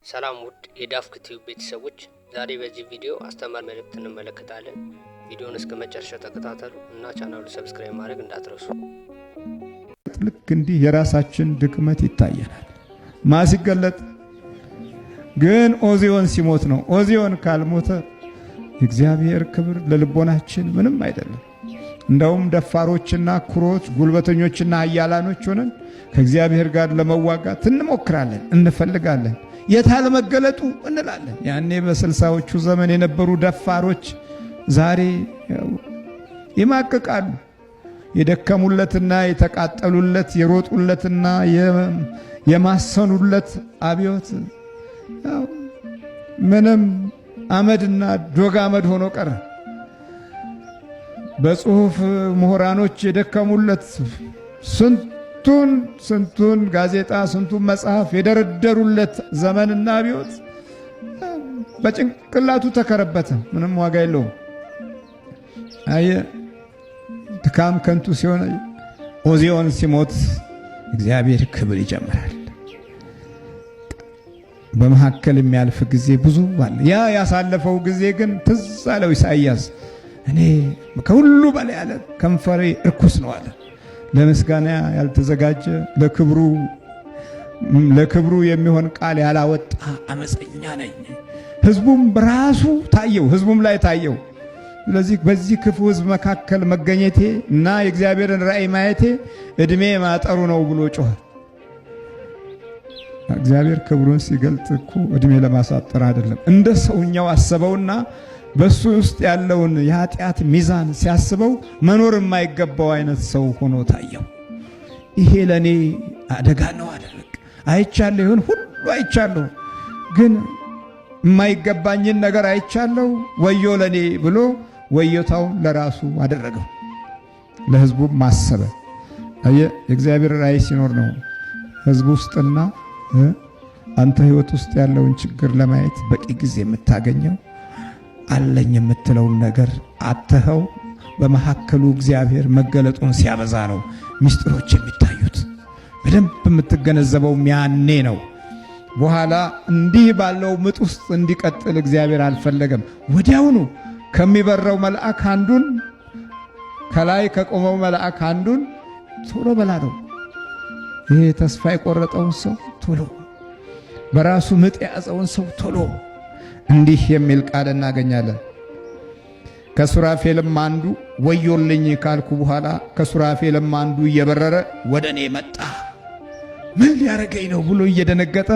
ሰላም ውድ የዳፍክ ቲዩብ ቤተሰቦች፣ ዛሬ በዚህ ቪዲዮ አስተማሪ መልእክት እንመለከታለን። ቪዲዮውን እስከ መጨረሻው ተከታተሉ እና ቻናሉን ሰብስክራይብ ማድረግ እንዳትረሱ። ልክ እንዲህ የራሳችን ድክመት ይታየናል። ማሲገለጥ ግን ኦዚዮን ሲሞት ነው። ኦዚዮን ካልሞተ የእግዚአብሔር ክብር ለልቦናችን ምንም አይደለም። እንደውም ደፋሮችና ኩሮች ጉልበተኞችና ኃያላኖች ሆነን ከእግዚአብሔር ጋር ለመዋጋት እንሞክራለን፣ እንፈልጋለን። የታለ መገለጡ እንላለን። ያኔ በ60ዎቹ ዘመን የነበሩ ደፋሮች ዛሬ ይማቅቃሉ። የደከሙለትና የተቃጠሉለት የሮጡለትና የማሰኑለት አብዮት ምንም አመድና ዶግ አመድ ሆኖ ቀረ። በጽሁፍ ምሁራኖች የደከሙለት ስንቱን ጋዜጣ ስንቱን መጽሐፍ የደረደሩለት ዘመንና አብዮት በጭንቅላቱ ተከረበተ። ምንም ዋጋ የለውም። አየ ድካም ከንቱ ሲሆን ኦዚዮን ሲሞት እግዚአብሔር ክብር ይጀምራል። በመሐከል የሚያልፍ ጊዜ ብዙ አለ። ያ ያሳለፈው ጊዜ ግን ትዝ አለው ኢሳይያስ። እኔ ከሁሉ በላይ አለ ከንፈሬ እርኩስ ነው አለ። ለምስጋና ያልተዘጋጀ ለክብሩ የሚሆን ቃል ያላወጣ አመፀኛ ነኝ። ህዝቡም በራሱ ታየው፣ ህዝቡም ላይ ታየው። ስለዚህ በዚህ ክፉ ህዝብ መካከል መገኘቴ እና የእግዚአብሔርን ራእይ ማየቴ እድሜ ማጠሩ ነው ብሎ ጮኸ። እግዚአብሔር ክብሩን ሲገልጥ እኮ እድሜ ለማሳጠር አይደለም። እንደ ሰውኛው አሰበውና በሱ ውስጥ ያለውን የኃጢአት ሚዛን ሲያስበው መኖር የማይገባው አይነት ሰው ሆኖ ታየው። ይሄ ለኔ አደጋ ነው አለ። አይቻለሁ፣ ይሁን ሁሉ አይቻለሁ፣ ግን የማይገባኝን ነገር አይቻለሁ፣ ወዮ ለኔ ብሎ ወዮታውን ለራሱ አደረገው። ለህዝቡም ማሰበ። የእግዚአብሔር ራእይ ሲኖር ነው ህዝብ ውስጥና አንተ ህይወት ውስጥ ያለውን ችግር ለማየት በቂ ጊዜ የምታገኘው። አለኝ የምትለውን ነገር አተኸው በመሐከሉ እግዚአብሔር መገለጡን ሲያበዛ ነው ምስጢሮች የሚታዩት። በደንብ የምትገነዘበው ያኔ ነው። በኋላ እንዲህ ባለው ምጥ ውስጥ እንዲቀጥል እግዚአብሔር አልፈለገም። ወዲያውኑ ከሚበረው መልአክ አንዱን፣ ከላይ ከቆመው መልአክ አንዱን ቶሎ በላ ነው። ይሄ ተስፋ የቆረጠውን ሰው ቶሎ፣ በራሱ ምጥ የያዘውን ሰው ቶሎ እንዲህ የሚል ቃል እናገኛለን። ከሱራፌልም አንዱ ወዮልኝ ካልኩ በኋላ ከሱራፌልም አንዱ እየበረረ ወደ እኔ መጣ። ምን ሊያረገኝ ነው ብሎ እየደነገጠ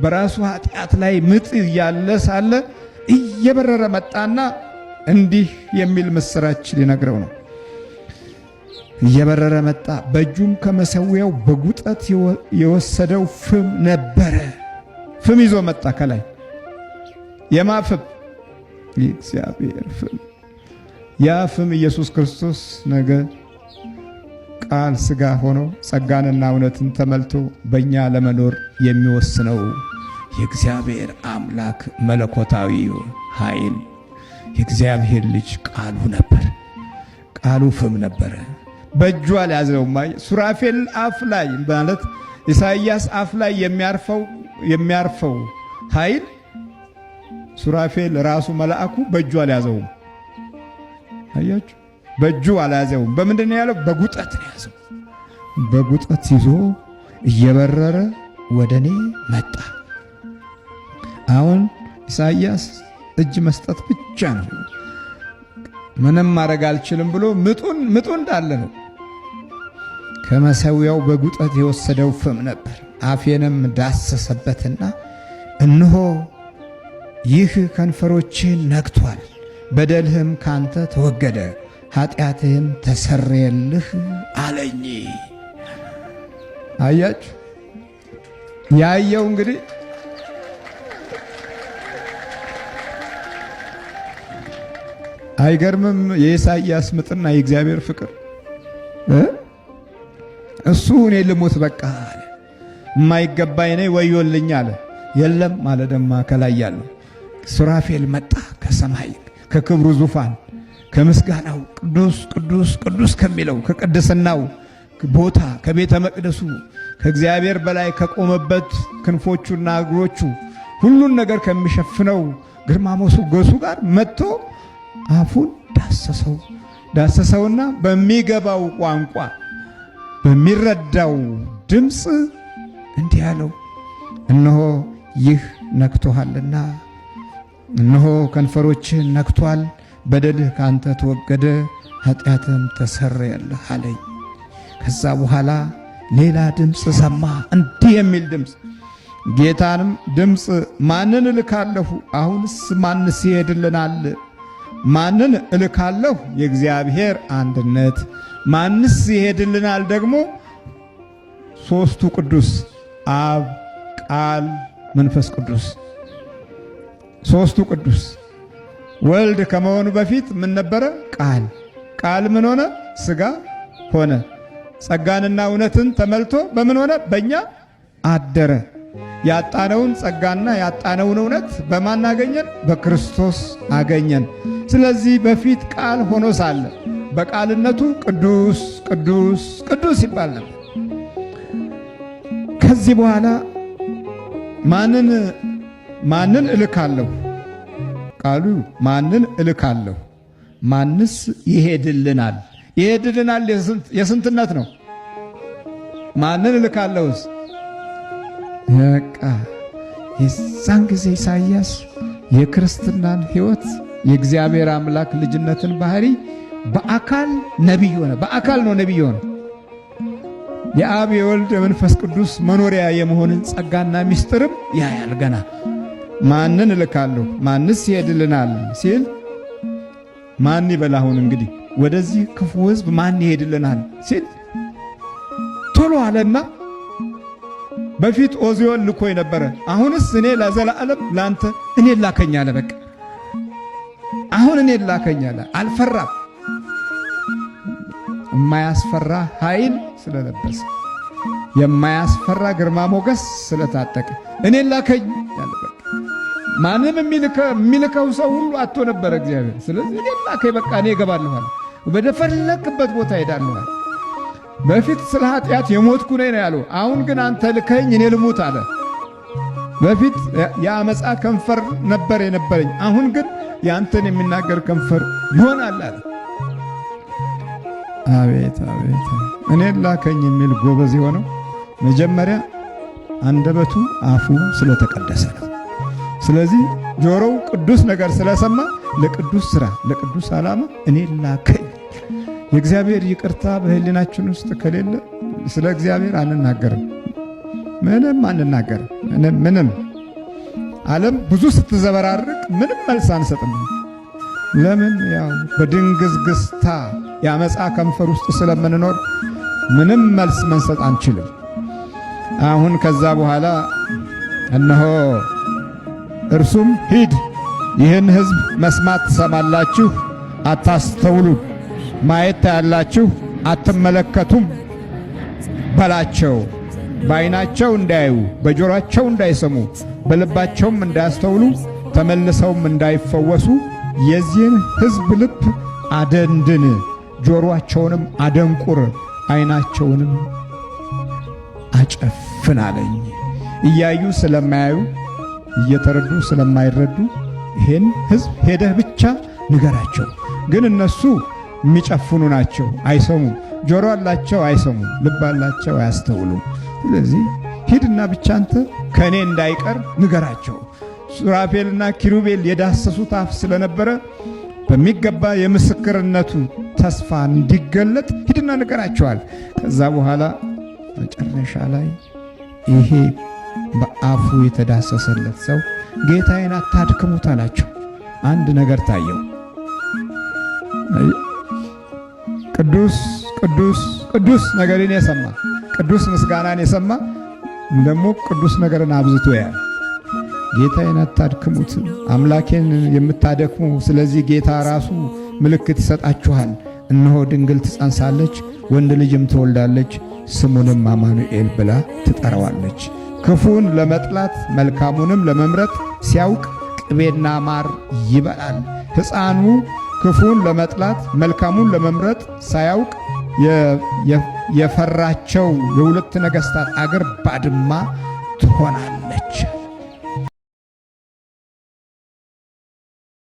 በራሱ ኃጢአት ላይ ምጥ እያለ ሳለ እየበረረ መጣና እንዲህ የሚል ምስራች ሊነግረው ነው። እየበረረ መጣ። በእጁም ከመሠዊያው በጉጠት የወሰደው ፍም ነበረ። ፍም ይዞ መጣ ከላይ። የማፍም የእግዚአብሔር ፍም። ያ ፍም ኢየሱስ ክርስቶስ ነገ ቃል ሥጋ ሆኖ ጸጋንና እውነትን ተመልቶ በእኛ ለመኖር የሚወስነው የእግዚአብሔር አምላክ መለኮታዊ ኃይል የእግዚአብሔር ልጅ ቃሉ ነበር። ቃሉ ፍም ነበረ። በእጁ አልያዘውም። ሱራፌል አፍ ላይ ማለት ኢሳይያስ አፍ ላይ የሚያርፈው ኃይል ሱራፌል ራሱ መልአኩ በእጁ አልያዘውም። አያችሁ፣ በእጁ አልያዘውም። በምንድን ነው ያለው? በጉጠት ነው ያዘው። በጉጠት ይዞ እየበረረ ወደ እኔ መጣ። አሁን ኢሳይያስ እጅ መስጠት ብቻ ነው። ምንም ማድረግ አልችልም ብሎ ምጡ እንዳለ ነው። ከመሠዊያው በጉጠት የወሰደው ፍም ነበር። አፌንም ዳሰሰበትና እነሆ ይህ ከንፈሮችን ነክቷል፣ በደልህም ካንተ ተወገደ፣ ኃጢአትህም ተሰረየልህ አለኝ። አያችሁ፣ ያየው እንግዲህ አይገርምም? የኢሳይያስ ምጥና የእግዚአብሔር ፍቅር። እሱ እኔ ልሞት በቃ አለ። የማይገባኝ ነኝ ወዮልኝ አለ። የለም አለ። ደማ ከላይ ያለው ሱራፌል መጣ ከሰማይ ከክብሩ ዙፋን ከምስጋናው ቅዱስ ቅዱስ ቅዱስ ከሚለው ከቅድስናው ቦታ ከቤተ መቅደሱ ከእግዚአብሔር በላይ ከቆመበት ክንፎቹና እግሮቹ ሁሉን ነገር ከሚሸፍነው ግርማ ሞገሱ ጋር መጥቶ አፉን ዳሰሰውና በሚገባው ቋንቋ በሚረዳው ድምፅ እንዲህ አለው፣ እነሆ ይህ ነክቶሃልና፣ እነሆ ከንፈሮችህን ነክቷል፣ በደልህ ካንተ ተወገደ፣ ኃጢአትህም ተሰረየልህ አለኝ። ከዛ በኋላ ሌላ ድምፅ ሰማ፣ እንዲህ የሚል ድምፅ፣ ጌታንም ድምፅ፣ ማንን እልካለሁ? አሁንስ ማንስ ይሄድልናል? ማንን እልካለሁ? የእግዚአብሔር አንድነት። ማንስ ይሄድልናል? ደግሞ ሦስቱ ቅዱስ አብ፣ ቃል፣ መንፈስ ቅዱስ። ሦስቱ ቅዱስ ወልድ ከመሆኑ በፊት ምን ነበረ? ቃል። ቃል ምን ሆነ? ሥጋ ሆነ። ጸጋንና እውነትን ተመልቶ በምን ሆነ? በእኛ አደረ። ያጣነውን ጸጋና ያጣነውን እውነት በማን አገኘን? በክርስቶስ አገኘን። ስለዚህ በፊት ቃል ሆኖ ሳለ በቃልነቱ ቅዱስ ቅዱስ ቅዱስ ይባል ነበር። ከዚህ በኋላ ማንን እልካለሁ? ቃሉ ማንን እልካለሁ? ማንስ ይሄድልናል? ይሄድልናል የስንትነት ነው? ማንን እልካለሁስ? በቃ የዛን ጊዜ ኢሳይያስ የክርስትናን ሕይወት የእግዚአብሔር አምላክ ልጅነትን ባህሪ በአካል ነቢይ ሆነ። በአካል ነው ነቢይ ሆነ። የአብ የወልድ የመንፈስ ቅዱስ መኖሪያ የመሆንን ጸጋና ምስጢርም ያያል። ገና ማንን እልካለሁ? ማንስ ይሄድልናል ሲል ማን ይበል? አሁን እንግዲህ ወደዚህ ክፉ ሕዝብ ማን ይሄድልናል ሲል ቶሎ አለና በፊት ኦዚዮን ልኮ የነበረ አሁንስ እኔ ለዘላለም ላንተ እኔ ላከኝ አለ። በቃ አሁን እኔ ላከኝ አለ። አልፈራም። የማያስፈራ ኃይል ስለለበሰ፣ የማያስፈራ ግርማ ሞገስ ስለታጠቀ እኔ ላከኝ ያለ። በቃ ማንም የሚልከው ሰው ሁሉ አጥቶ ነበር እግዚአብሔር። ስለዚህ እኔ ላከኝ፣ በቃ እኔ እገባለሁ አለ። ወደ ፈለክበት ቦታ ሄዳለሁ አለ። በፊት ስለ ኃጢአት የሞትኩ ነኝ ነው ያለው። አሁን ግን አንተ ልከኝ እኔ ልሙት አለ። በፊት የአመፃ ከንፈር ነበር የነበረኝ፣ አሁን ግን ያንተን የሚናገር ከንፈር ይሆናል አለ። አቤት አቤት! እኔን ላከኝ የሚል ጎበዝ የሆነው መጀመሪያ አንደበቱ አፉ ስለተቀደሰ ነው። ስለዚህ ጆሮው ቅዱስ ነገር ስለሰማ ለቅዱስ ሥራ ለቅዱስ ዓላማ እኔን ላከኝ። የእግዚአብሔር ይቅርታ በህሊናችን ውስጥ ከሌለ ስለ እግዚአብሔር አንናገርም። ምንም አንናገርም። ምንም ዓለም ብዙ ስትዘበራርቅ ምንም መልስ አንሰጥም። ለምን? ያው በድንግዝግዝታ የአመፃ ከንፈር ውስጥ ስለምንኖር ምንም መልስ መንሰጥ አንችልም። አሁን ከዛ በኋላ እነሆ እርሱም ሂድ፣ ይህን ሕዝብ መስማት ትሰማላችሁ፣ አታስተውሉ፣ ማየት ታያላችሁ፣ አትመለከቱም በላቸው። በዓይናቸው እንዳያዩ፣ በጆሮአቸው እንዳይሰሙ፣ በልባቸውም እንዳያስተውሉ፣ ተመልሰውም እንዳይፈወሱ የዚህን ሕዝብ ልብ አደንድን፣ ጆሮአቸውንም አደንቁር፣ ዓይናቸውንም አጨፍን አለኝ። እያዩ ስለማያዩ እየተረዱ ስለማይረዱ ይሄን ሕዝብ ሄደህ ብቻ ንገራቸው። ግን እነሱ የሚጨፍኑ ናቸው፣ አይሰሙም። ጆሮ አላቸው፣ አይሰሙም። ልብ አላቸው፣ አያስተውሉም። ስለዚህ ሂድና ብቻ አንተ ከእኔ እንዳይቀር ንገራቸው። ሱራፌልና ኪሩቤል የዳሰሱት አፍ ስለነበረ በሚገባ የምስክርነቱ ተስፋ እንዲገለጥ ሂድና ንገራቸዋል። ከዛ በኋላ መጨረሻ ላይ ይሄ በአፉ የተዳሰሰለት ሰው ጌታዬን አታድክሙት አላቸው። አንድ ነገር ታየው። ቅዱስ ቅዱስ ቅዱስ ነገርን የሰማ ቅዱስ ምስጋናን የሰማ ደግሞ ቅዱስ ነገርን አብዝቶ ያል። ጌታዬን አታድክሙት፣ አምላኬን የምታደክሙ ስለዚህ ጌታ ራሱ ምልክት ይሰጣችኋል። እነሆ ድንግል ትጸንሳለች፣ ወንድ ልጅም ትወልዳለች፣ ስሙንም አማኑኤል ብላ ትጠራዋለች። ክፉን ለመጥላት መልካሙንም ለመምረጥ ሲያውቅ ቅቤና ማር ይበላል። ሕፃኑ ክፉን ለመጥላት መልካሙን ለመምረጥ ሳያውቅ የፈራቸው የሁለት ነገሥታት አገር ባድማ ትሆናለች።